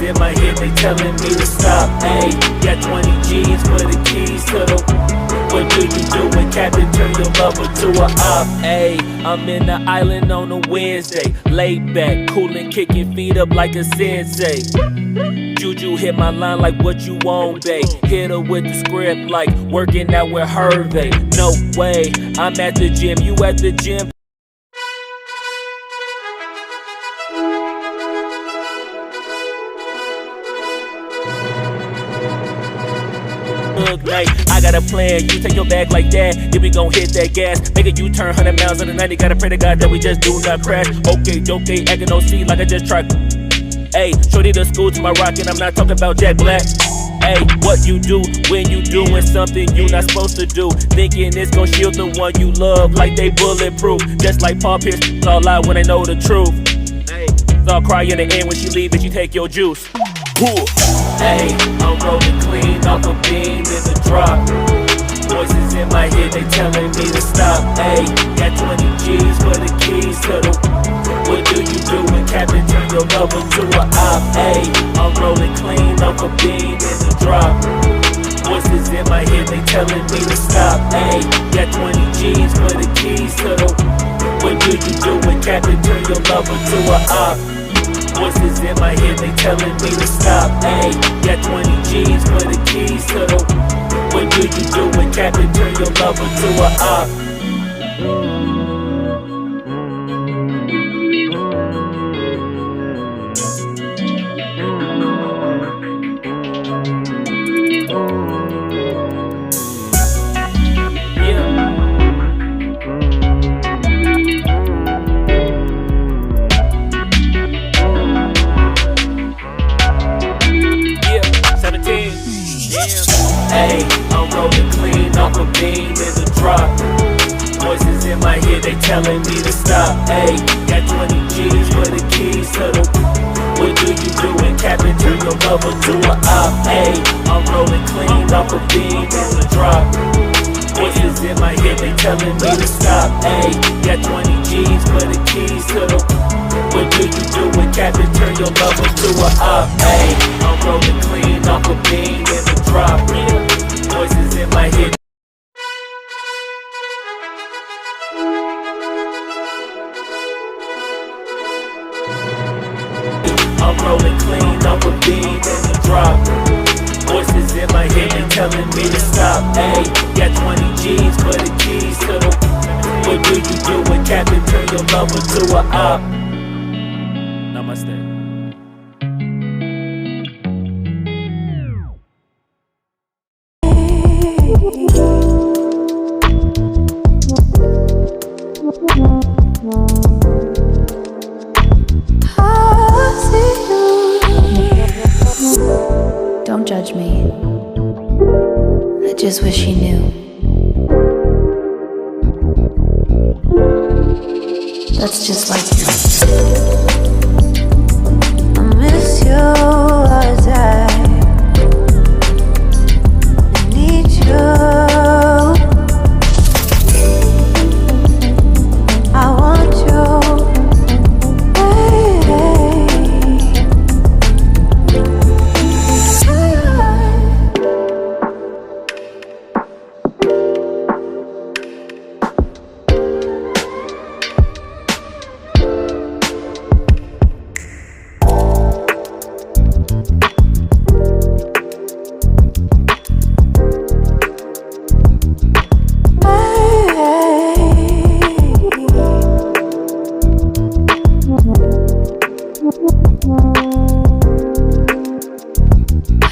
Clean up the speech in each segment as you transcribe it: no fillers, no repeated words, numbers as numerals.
in my head, they telling me to stop. Ayy, got 20 G's for the keys to the. What do you do when Captain turn your lover to a op? Ayy, I'm in the island on a Wednesday, laid back, coolin', kicking feet up like a sensei. Juju hit my line like what you want, babe. Hit her with the script like working out with Hervey. No way, I'm at the gym, you at the gym. I got a plan, you take your bag like that, then we gon' hit that gas. Make a U-turn 100 miles on the 90, gotta pray to God that we just do not crash. Okay, acting no C like I just tried. Ayy, shorty the school to my rock and I'm not talking about Jack Black. Ayy, what you do when you doing something you not supposed to do, thinking it's gon' shield the one you love like they bulletproof. Just like Paul Pierce, all lie when they know the truth. Ayy, so I'll cry in the end when she leave and she take your juice. Ayy, I'm rolling clean off a beam in the drop. Voices in my head, they telling me to stop. Ayy, got 20 G's for the keys to the. What do you do when Captain turn your lover to a op? Ayy, I'm rolling clean off a beam in the drop. Voices in my head, they telling me to stop. Ayy, got 20 G's for the keys to the. What do you do when Captain turn your lover to a op? Voices in my head, they telling me to stop. Ayy, got 20 G's for the keys to the. What do you do when Captain turn your lover to a op? Ayy, I'm rolling clean off a beam in the drop. Voices in my head, they telling me to stop. Ayy, got 20 G's for the keys to the. What do you do when Captain turn your lover to a op? Ayy, I'm rolling clean off a beam in the drop. Voices in my head, they telling me to stop. Ayy, got 20 G's for the keys to the. What do you do when Captain turn your lover to a op? Ayy, I'm rolling clean off a beam in the drop. Voices in my head. I'm rolling clean off a beam in the drop. Voices in my head, they telling me to stop. Ayy, got 20 G's for the keys to the. What do you do when Captain turn your lover to a op? Namaste. Don't judge me. I just wish you knew. That's just like you. I miss you as I need you. I want you.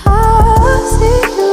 I see you.